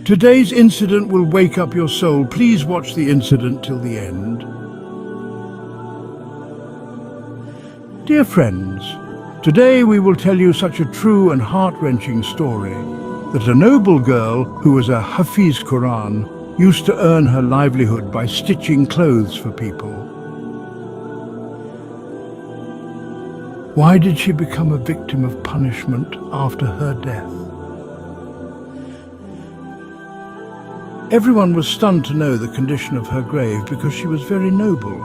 Today's incident will wake up your soul. Please watch the incident till the end. Dear friends, today we will tell you such a true and heart-wrenching story that a noble girl who was a Hafiz Quran used to earn her livelihood by stitching clothes for people. Why did she become a victim of punishment after her death? Everyone was stunned to know the condition of her grave because she was very noble.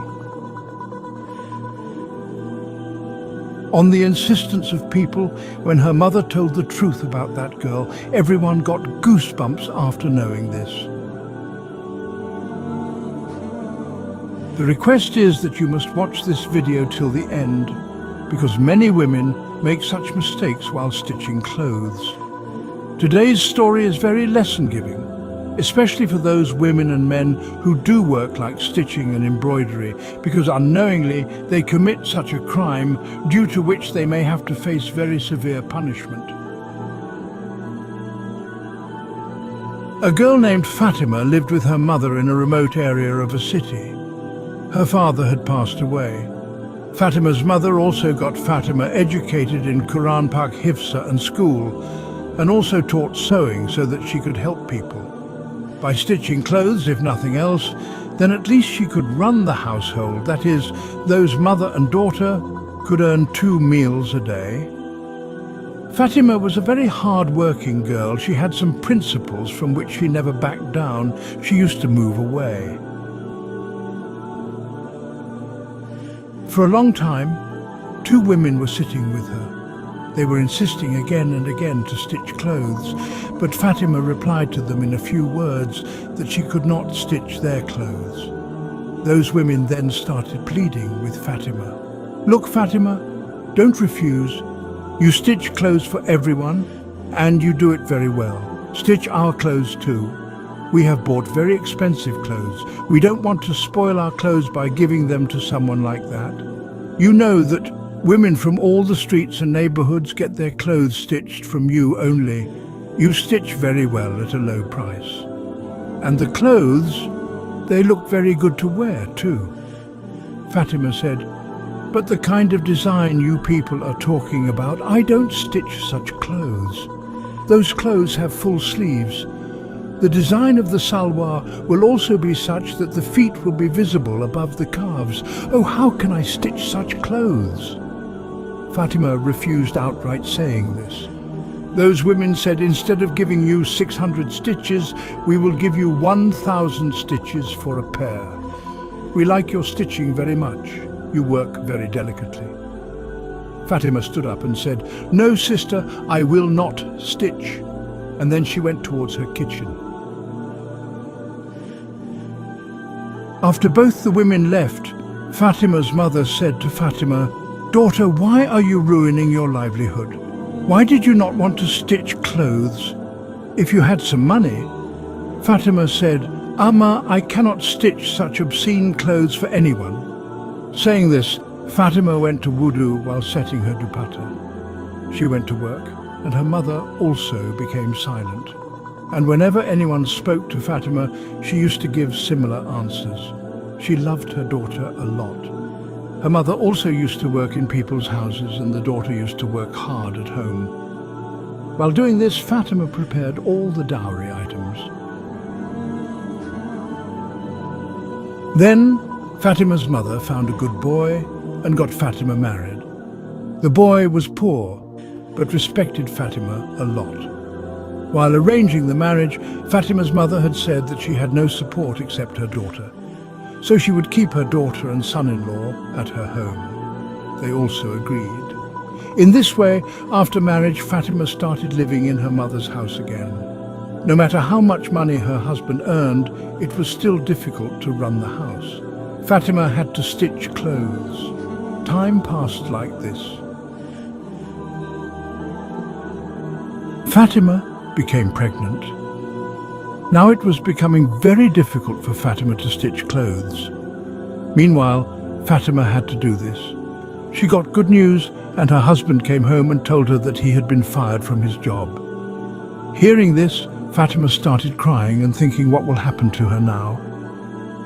On the insistence of people, when her mother told the truth about that girl, everyone got goosebumps after knowing this. The request is that you must watch this video till the end, because many women make such mistakes while stitching clothes. Today's story is very lesson-giving, especially for those women and men who do work like stitching and embroidery, because unknowingly they commit such a crime, due to which they may have to face very severe punishment. A girl named Fatima lived with her mother in a remote area of a city. Her father had passed away. Fatima's mother also got Fatima educated in Quran Pak Hifza and school, and also taught sewing so that she could help people. By stitching clothes, if nothing else, then at least she could run the household. That is, those mother and daughter could earn 2 meals a day. Fatima was a very hard-working girl. She had some principles from which she never backed down. She used to move away. For a long time, 2 women were sitting with her. They were insisting again and again to stitch clothes, but Fatima replied to them in a few words that she could not stitch their clothes. Those women then started pleading with Fatima. Look, Fatima, don't refuse. You stitch clothes for everyone, and you do it very well. Stitch our clothes too. We have bought very expensive clothes. We don't want to spoil our clothes by giving them to someone like that. You know that women from all the streets and neighborhoods get their clothes stitched from you only. You stitch very well at a low price. And the clothes, they look very good to wear too. Fatima said, but the kind of design you people are talking about, I don't stitch such clothes. Those clothes have full sleeves. The design of the salwar will also be such that the feet will be visible above the calves. Oh, how can I stitch such clothes? Fatima refused outright saying this. Those women said, instead of giving you 600 stitches, we will give you 1,000 stitches for a pair. We like your stitching very much. You work very delicately. Fatima stood up and said, no, sister, I will not stitch. And then she went towards her kitchen. After both the women left, Fatima's mother said to Fatima, daughter, why are you ruining your livelihood? Why did you not want to stitch clothes? If you had some money. Fatima said, Amma, I cannot stitch such obscene clothes for anyone. Saying this, Fatima went to wudu while setting her dupatta. She went to work, and her mother also became silent. And whenever anyone spoke to Fatima, she used to give similar answers. She loved her daughter a lot. Her mother also used to work in people's houses, and the daughter used to work hard at home. While doing this, Fatima prepared all the dowry items. Then Fatima's mother found a good boy and got Fatima married. The boy was poor, but respected Fatima a lot. While arranging the marriage, Fatima's mother had said that she had no support except her daughter, so she would keep her daughter and son-in-law at her home. They also agreed. In this way, after marriage, Fatima started living in her mother's house again. No matter how much money her husband earned, it was still difficult to run the house. Fatima had to stitch clothes. Time passed like this. Fatima became pregnant. Now it was becoming very difficult for Fatima to stitch clothes. Meanwhile, Fatima had to do this. She got good news, and her husband came home and told her that he had been fired from his job. Hearing this, Fatima started crying and thinking, what will happen to her now?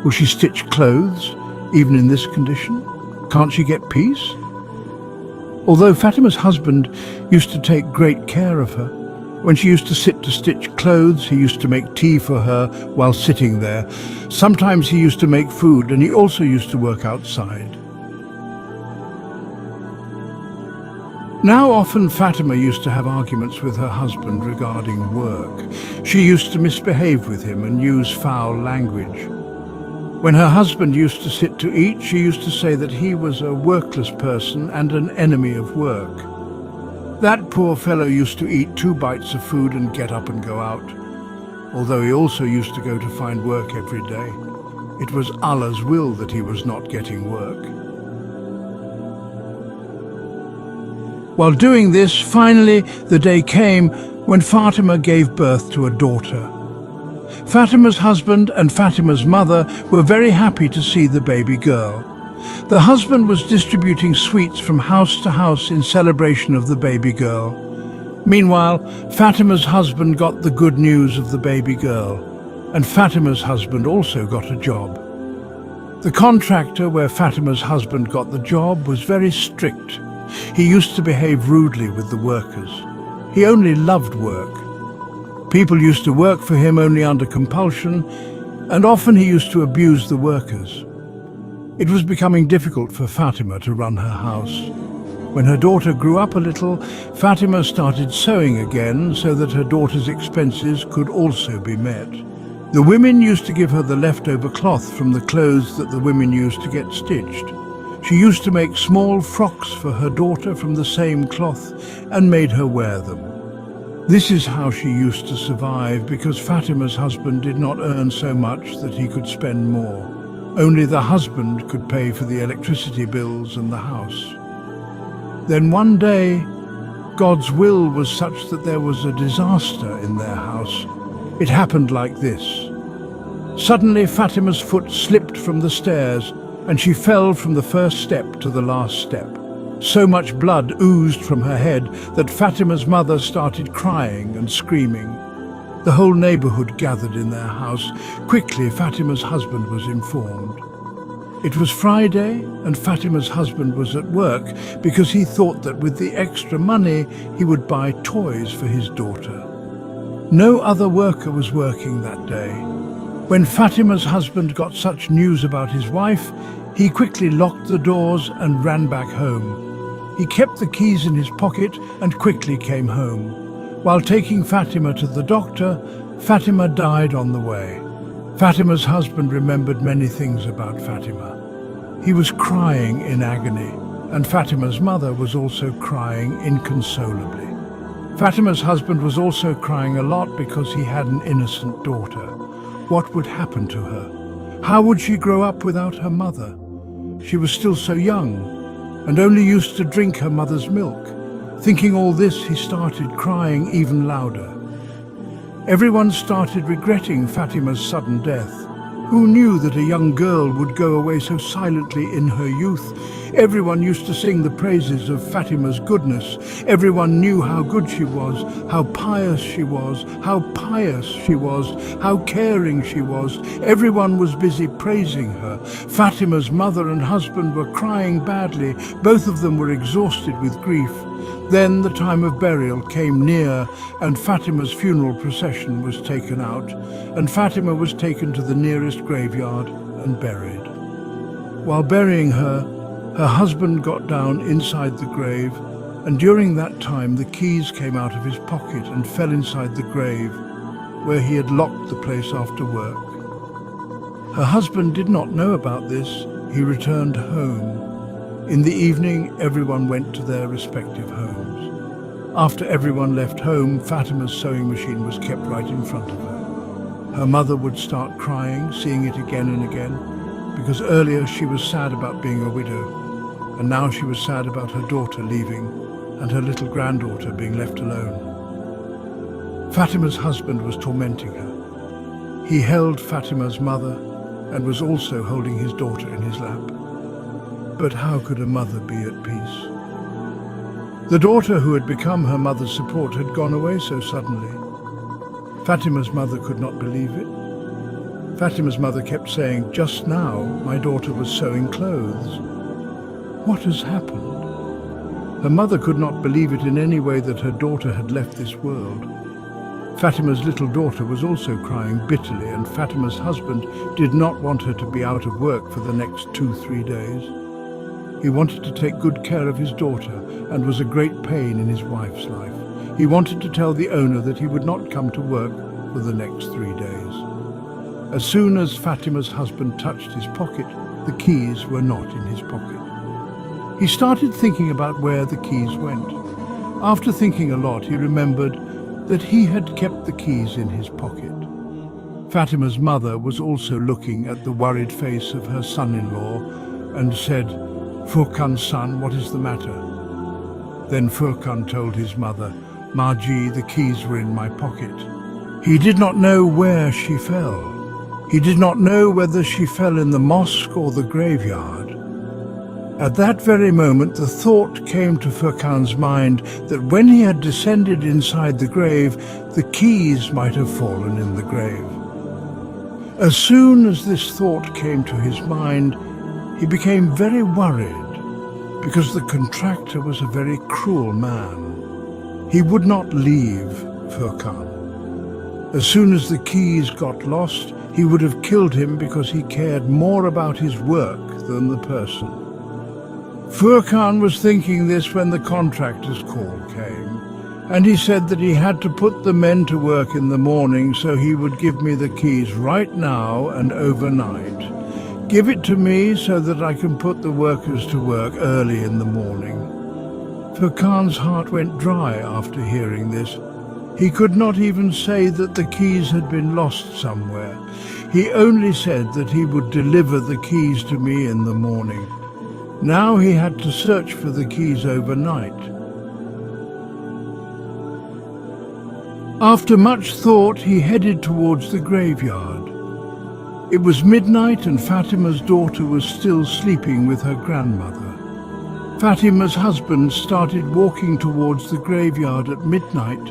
Will she stitch clothes, even in this condition? Can't she get peace? Although Fatima's husband used to take great care of her, when she used to sit to stitch clothes, he used to make tea for her while sitting there. Sometimes he used to make food, and he also used to work outside. Now often Fatima used to have arguments with her husband regarding work. She used to misbehave with him and use foul language. When her husband used to sit to eat, she used to say that he was a workless person and an enemy of work. That poor fellow used to eat 2 bites of food and get up and go out, although he also used to go to find work every day. It was Allah's will that he was not getting work. While doing this, finally the day came when Fatima gave birth to a daughter. Fatima's husband and Fatima's mother were very happy to see the baby girl. The husband was distributing sweets from house to house in celebration of the baby girl. Meanwhile, Fatima's husband got the good news of the baby girl, and Fatima's husband also got a job. The contractor where Fatima's husband got the job was very strict. He used to behave rudely with the workers. He only loved work. People used to work for him only under compulsion, and often he used to abuse the workers. It was becoming difficult for Fatima to run her house. When her daughter grew up a little, Fatima started sewing again so that her daughter's expenses could also be met. The women used to give her the leftover cloth from the clothes that the women used to get stitched. She used to make small frocks for her daughter from the same cloth and made her wear them. This is how she used to survive, because Fatima's husband did not earn so much that he could spend more. Only the husband could pay for the electricity bills and the house. Then one day, God's will was such that there was a disaster in their house. It happened like this. Suddenly Fatima's foot slipped from the stairs and she fell from the first step to the last step. So much blood oozed from her head that Fatima's mother started crying and screaming. The whole neighborhood gathered in their house. Quickly, Fatima's husband was informed. It was Friday, and Fatima's husband was at work because he thought that with the extra money he would buy toys for his daughter. No other worker was working that day. When Fatima's husband got such news about his wife, he quickly locked the doors and ran back home. He kept the keys in his pocket and quickly came home. While taking Fatima to the doctor, Fatima died on the way. Fatima's husband remembered many things about Fatima. He was crying in agony, and Fatima's mother was also crying inconsolably. Fatima's husband was also crying a lot because he had an innocent daughter. What would happen to her? How would she grow up without her mother? She was still so young and only used to drink her mother's milk. Thinking all this, he started crying even louder. Everyone started regretting Fatima's sudden death. Who knew that a young girl would go away so silently in her youth? Everyone used to sing the praises of Fatima's goodness. Everyone knew how good she was, how pious she was, how pious she was, how caring she was. Everyone was busy praising her. Fatima's mother and husband were crying badly. Both of them were exhausted with grief. Then the time of burial came near, and Fatima's funeral procession was taken out, and Fatima was taken to the nearest graveyard and buried. While burying her, her husband got down inside the grave, and during that time the keys came out of his pocket and fell inside the grave, where he had locked the place after work. Her husband did not know about this. He returned home. In the evening, everyone went to their respective homes. After everyone left home, Fatima's sewing machine was kept right in front of her. Her mother would start crying, seeing it again and again, because earlier she was sad about being a widow, and now she was sad about her daughter leaving and her little granddaughter being left alone. Fatima's husband was tormenting her. He held Fatima's mother and was also holding his daughter in his lap. But how could a mother be at peace? The daughter who had become her mother's support had gone away so suddenly. Fatima's mother could not believe it. Fatima's mother kept saying, "Just now, my daughter was sewing clothes. What has happened?" Her mother could not believe it in any way that her daughter had left this world. Fatima's little daughter was also crying bitterly, and Fatima's husband did not want her to be out of work for the next 2-3 days. He wanted to take good care of his daughter and was a great pain in his wife's life. He wanted to tell the owner that he would not come to work for the next 3 days. As soon as Fatima's husband touched his pocket, the keys were not in his pocket. He started thinking about where the keys went. After thinking a lot, he remembered that he had kept the keys in his pocket. Fatima's mother was also looking at the worried face of her son-in-law and said, "Furkan's son, what is the matter?" Then Furkan told his mother, "Marji, the keys were in my pocket." He did not know where she fell. He did not know whether she fell in the mosque or the graveyard. At that very moment, the thought came to Furkan's mind that when he had descended inside the grave, the keys might have fallen in the grave. As soon as this thought came to his mind, he became very worried, because the contractor was a very cruel man. He would not leave Furkan. As soon as the keys got lost, he would have killed him because he cared more about his work than the person. Furkan was thinking this when the contractor's call came, and he said that he had to put the men to work in the morning, so he would give me the keys right now and overnight. Give it to me so that I can put the workers to work early in the morning. Furkan's heart went dry after hearing this. He could not even say that the keys had been lost somewhere. He only said that he would deliver the keys to me in the morning. Now he had to search for the keys overnight. After much thought, he headed towards the graveyard. It was midnight and Fatima's daughter was still sleeping with her grandmother. Fatima's husband started walking towards the graveyard at midnight.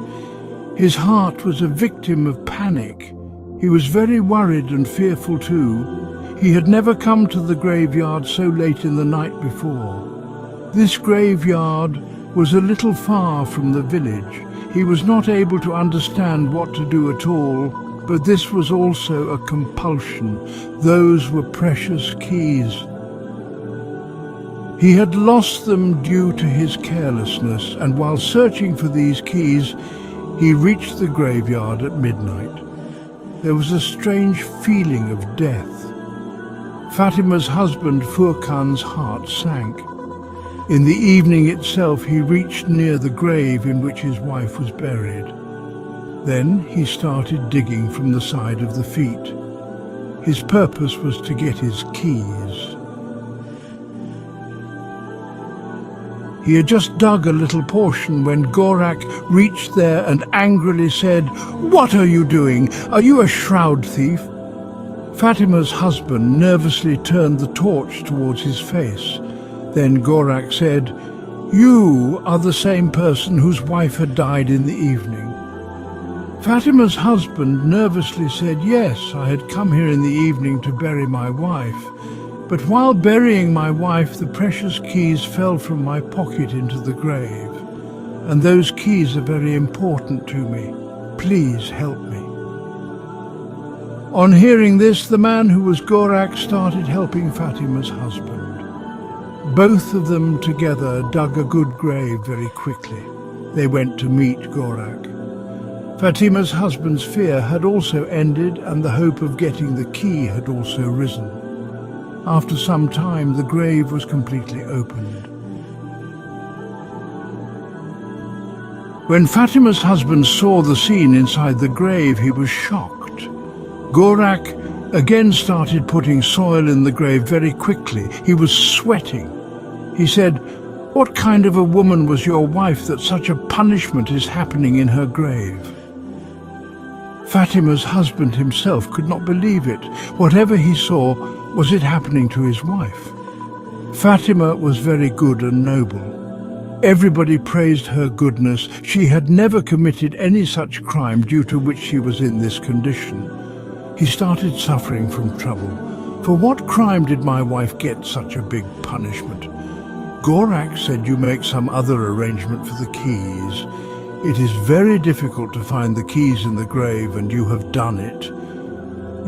His heart was a victim of panic. He was very worried and fearful too. He had never come to the graveyard so late in the night before. This graveyard was a little far from the village. He was not able to understand what to do at all, but this was also a compulsion. Those were precious keys. He had lost them due to his carelessness, and while searching for these keys, he reached the graveyard at midnight. There was a strange feeling of death. Fatima's husband Furkan's heart sank. In the evening itself he reached near the grave in which his wife was buried. Then he started digging from the side of the feet. His purpose was to get his keys. He had just dug a little portion when Gorak reached there and angrily said, "What are you doing? Are you a shroud thief?" Fatima's husband nervously turned the torch towards his face. Then Gorak said, "You are the same person whose wife had died in the evening." Fatima's husband nervously said, "Yes, I had come here in the evening to bury my wife. But while burying my wife, the precious keys fell from my pocket into the grave. And those keys are very important to me. Please help me." On hearing this, the man who was Gorak started helping Fatima's husband. Both of them together dug a good grave very quickly. They went to meet Gorak. Fatima's husband's fear had also ended, and the hope of getting the key had also risen. After some time, the grave was completely opened. When Fatima's husband saw the scene inside the grave, he was shocked. Gorak again started putting soil in the grave very quickly. He was sweating. He said, "What kind of a woman was your wife that such a punishment is happening in her grave?" Fatima's husband himself could not believe it. Whatever he saw, was it happening to his wife? Fatima was very good and noble. Everybody praised her goodness. She had never committed any such crime due to which she was in this condition. He started suffering from trouble. For what crime did my wife get such a big punishment? Gorak said you make some other arrangement for the keys. It is very difficult to find the keys in the grave, and you have done it.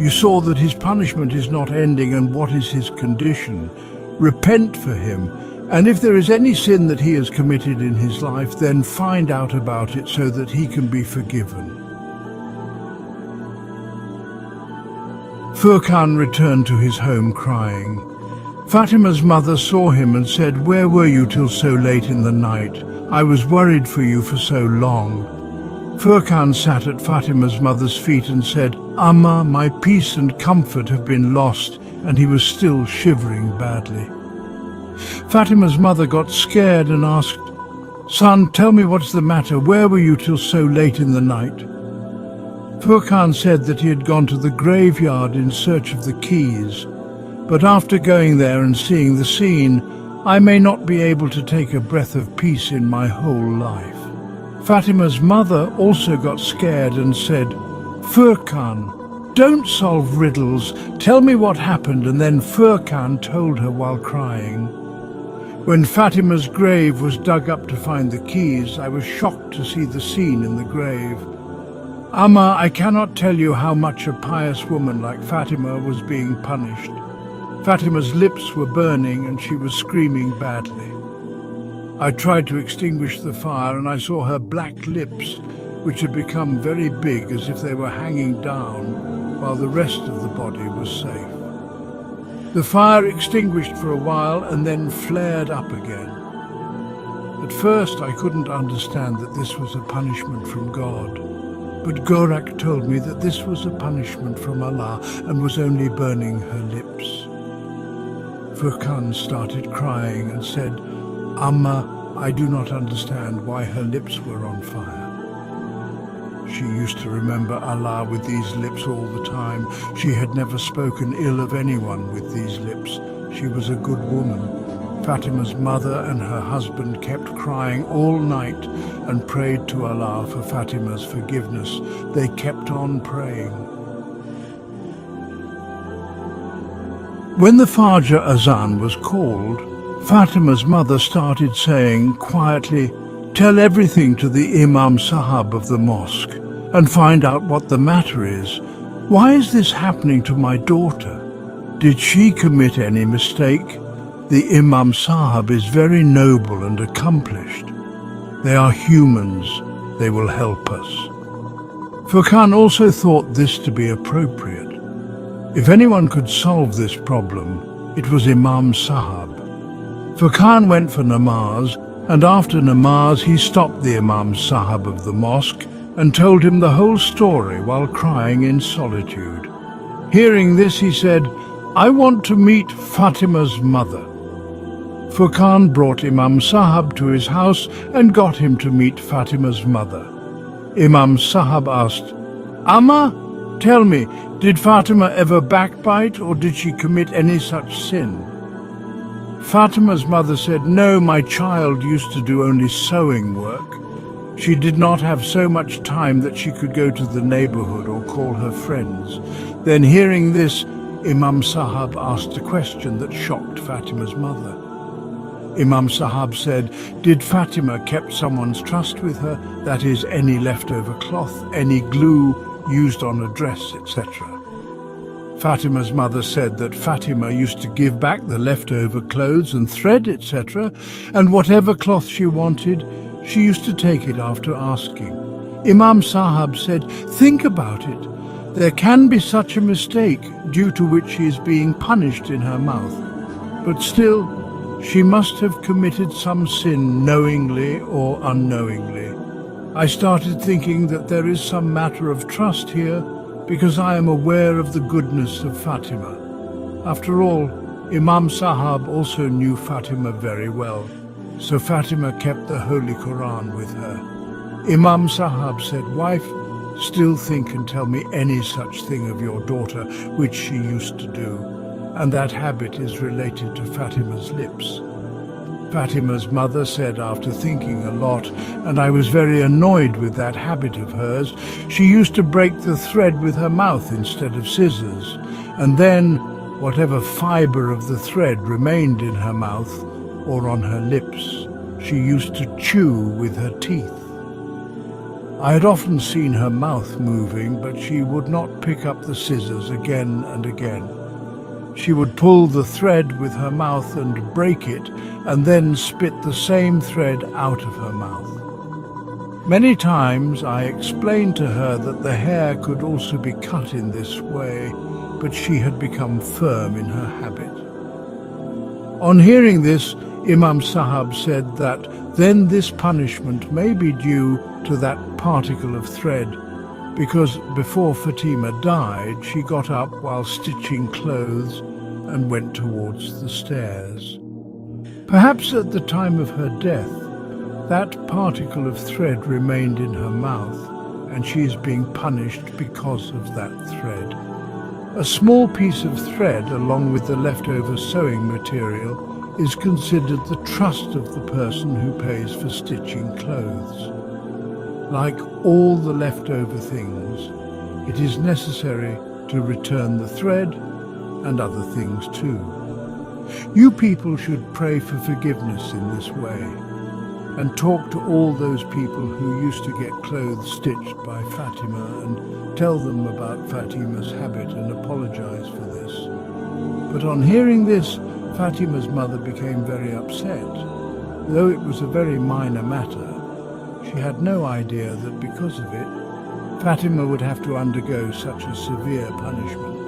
You saw that his punishment is not ending, and what is his condition? Repent for him, and if there is any sin that he has committed in his life, then find out about it so that he can be forgiven. Furkan returned to his home crying. Fatima's mother saw him and said, "Where were you till so late in the night? I was worried for you for so long." Furkan sat at Fatima's mother's feet and said, "Amma, my peace and comfort have been lost," and he was still shivering badly. Fatima's mother got scared and asked, "Son, tell me what's the matter. Where were you till so late in the night?" Furkan said that he had gone to the graveyard in search of the keys, but after going there and seeing the scene, I may not be able to take a breath of peace in my whole life. Fatima's mother also got scared and said, "Furkan, don't solve riddles. Tell me what happened." And then Furkan told her while crying. When Fatima's grave was dug up to find the keys, I was shocked to see the scene in the grave. Amma, I cannot tell you how much a pious woman like Fatima was being punished. Fatima's lips were burning and she was screaming badly. I tried to extinguish the fire and I saw her black lips, which had become very big as if they were hanging down, while the rest of the body was safe. The fire extinguished for a while and then flared up again. At first I couldn't understand that this was a punishment from God, but Gorak told me that this was a punishment from Allah and was only burning her lips. Furkan started crying and said, "Amma, I do not understand why her lips were on fire." She used to remember Allah with these lips all the time. She had never spoken ill of anyone with these lips. She was a good woman. Fatima's mother and her husband kept crying all night and prayed to Allah for Fatima's forgiveness. They kept on praying. When the Fajr Azan was called, Fatima's mother started saying quietly, "Tell everything to the Imam Sahab of the mosque and find out what the matter is. Why is this happening to my daughter? Did she commit any mistake? The Imam Sahab is very noble and accomplished. They are humans. They will help us." Furkan also thought this to be appropriate. If anyone could solve this problem, it was Imam Sahab. Furkan went for namaz, and after namaz he stopped the Imam Sahab of the mosque and told him the whole story while crying in solitude. Hearing this, he said, "I want to meet Fatima's mother." Furkan brought Imam Sahab to his house and got him to meet Fatima's mother. Imam Sahab asked, "Amma, tell me, did Fatima ever backbite or did she commit any such sin?" Fatima's mother said, "No, my child used to do only sewing work. She did not have so much time that she could go to the neighborhood or call her friends." Then hearing this, Imam Sahab asked a question that shocked Fatima's mother. Imam Sahab said, "Did Fatima kept someone's trust with her, that is, any leftover cloth, any glue used on a dress, etc.? Fatima's mother said that Fatima used to give back the leftover clothes and thread, etc., and whatever cloth she wanted, she used to take it after asking. Imam Sahab said, "Think about it. There can be such a mistake due to which she is being punished in her mouth. But still, she must have committed some sin knowingly or unknowingly. I started thinking that there is some matter of trust here because I am aware of the goodness of Fatima. After all, Imam Sahab also knew Fatima very well, so Fatima kept the Holy Quran with her." Imam Sahab said, "Wife, still think and tell me any such thing of your daughter which she used to do, and that habit is related to Fatima's lips." Fatima's mother said after thinking a lot, and I was very annoyed with that habit of hers. She used to break the thread with her mouth instead of scissors, and then whatever fibre of the thread remained in her mouth or on her lips, she used to chew with her teeth. I had often seen her mouth moving, but she would not pick up the scissors again and again. She would pull the thread with her mouth and break it, and then spit the same thread out of her mouth. Many times I explained to her that the hair could also be cut in this way, but she had become firm in her habit. On hearing this, Imam Sahab said that then this punishment may be due to that particle of thread, because before Fatima died, she got up while stitching clothes and went towards the stairs. Perhaps at the time of her death, that particle of thread remained in her mouth, and she is being punished because of that thread. A small piece of thread, along with the leftover sewing material, is considered the trust of the person who pays for stitching clothes. Like all the leftover things, it is necessary to return the thread and other things too. You people should pray for forgiveness in this way, and talk to all those people who used to get clothes stitched by Fatima and tell them about Fatima's habit and apologize for this. But on hearing this, Fatima's mother became very upset. Though it was a very minor matter, she had no idea that because of it, Fatima would have to undergo such a severe punishment.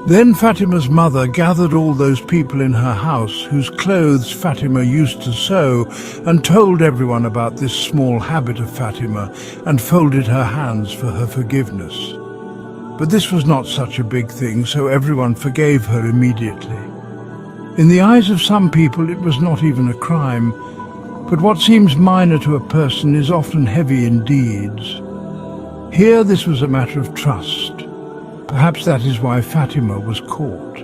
Then Fatima's mother gathered all those people in her house whose clothes Fatima used to sew and told everyone about this small habit of Fatima and folded her hands for her forgiveness. But this was not such a big thing, so everyone forgave her immediately. In the eyes of some people it was not even a crime, but what seems minor to a person is often heavy in deeds. Here this was a matter of trust. Perhaps that is why Fatima was caught.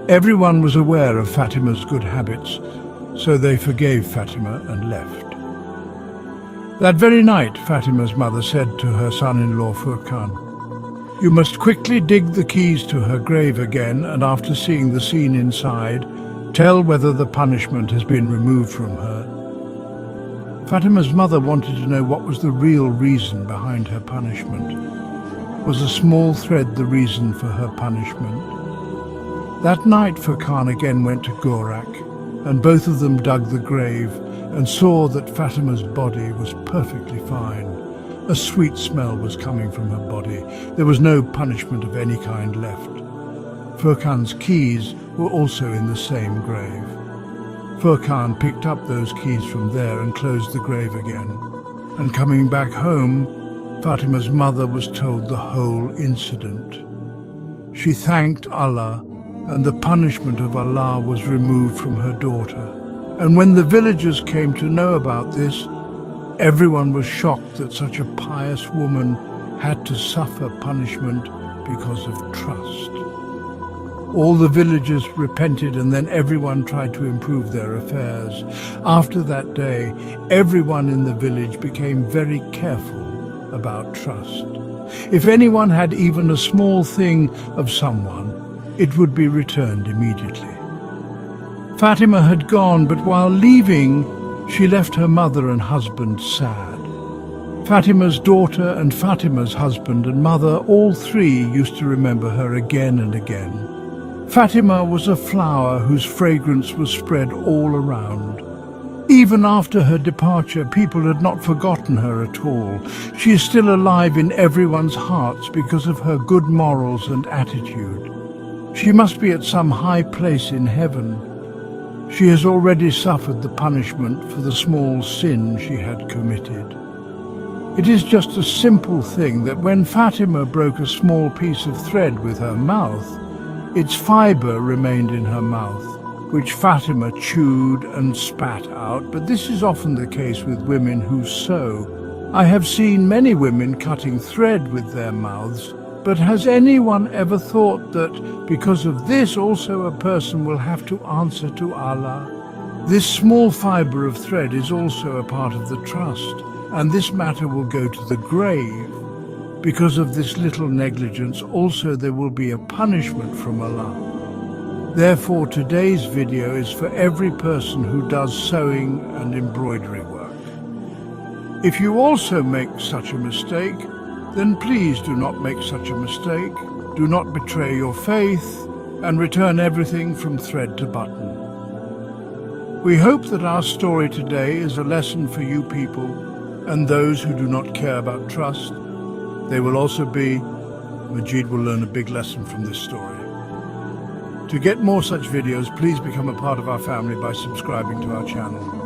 Everyone was aware of Fatima's good habits, so they forgave Fatima and left. That very night, Fatima's mother said to her son-in-law Furkan, "You must quickly dig the keys to her grave again, and after seeing the scene inside, tell whether the punishment has been removed from her." Fatima's mother wanted to know what was the real reason behind her punishment. Was a small thread the reason for her punishment? That night Furkan again went to Gorak, and both of them dug the grave and saw that Fatima's body was perfectly fine. A sweet smell was coming from her body. There was no punishment of any kind left. Furkan's keys were also in the same grave. Furkan picked up those keys from there and closed the grave again. And coming back home, Fatima's mother was told the whole incident. She thanked Allah, and the punishment of Allah was removed from her daughter. And when the villagers came to know about this, everyone was shocked that such a pious woman had to suffer punishment because of trust. All the villagers repented, and then everyone tried to improve their affairs. After that day, everyone in the village became very careful about trust. If anyone had even a small thing of someone, it would be returned immediately. Fatima had gone, but while leaving, she left her mother and husband sad. Fatima's daughter and Fatima's husband and mother, all three, used to remember her again and again. Fatima was a flower whose fragrance was spread all around. Even after her departure, people had not forgotten her at all. She is still alive in everyone's hearts because of her good morals and attitude. She must be at some high place in heaven. She has already suffered the punishment for the small sin she had committed. It is just a simple thing that when Fatima broke a small piece of thread with her mouth, its fibre remained in her mouth, which Fatima chewed and spat out, but this is often the case with women who sew. I have seen many women cutting thread with their mouths, but has anyone ever thought that because of this also a person will have to answer to Allah? This small fibre of thread is also a part of the trust, and this matter will go to the grave. Because of this little negligence, also there will be a punishment from Allah. Therefore, today's video is for every person who does sewing and embroidery work. If you also make such a mistake, then please do not make such a mistake. Do not betray your faith and return everything from thread to button. We hope that our story today is a lesson for you people and those who do not care about trust. They will also be, Majid will learn a big lesson from this story. To get more such videos, please become a part of our family by subscribing to our channel.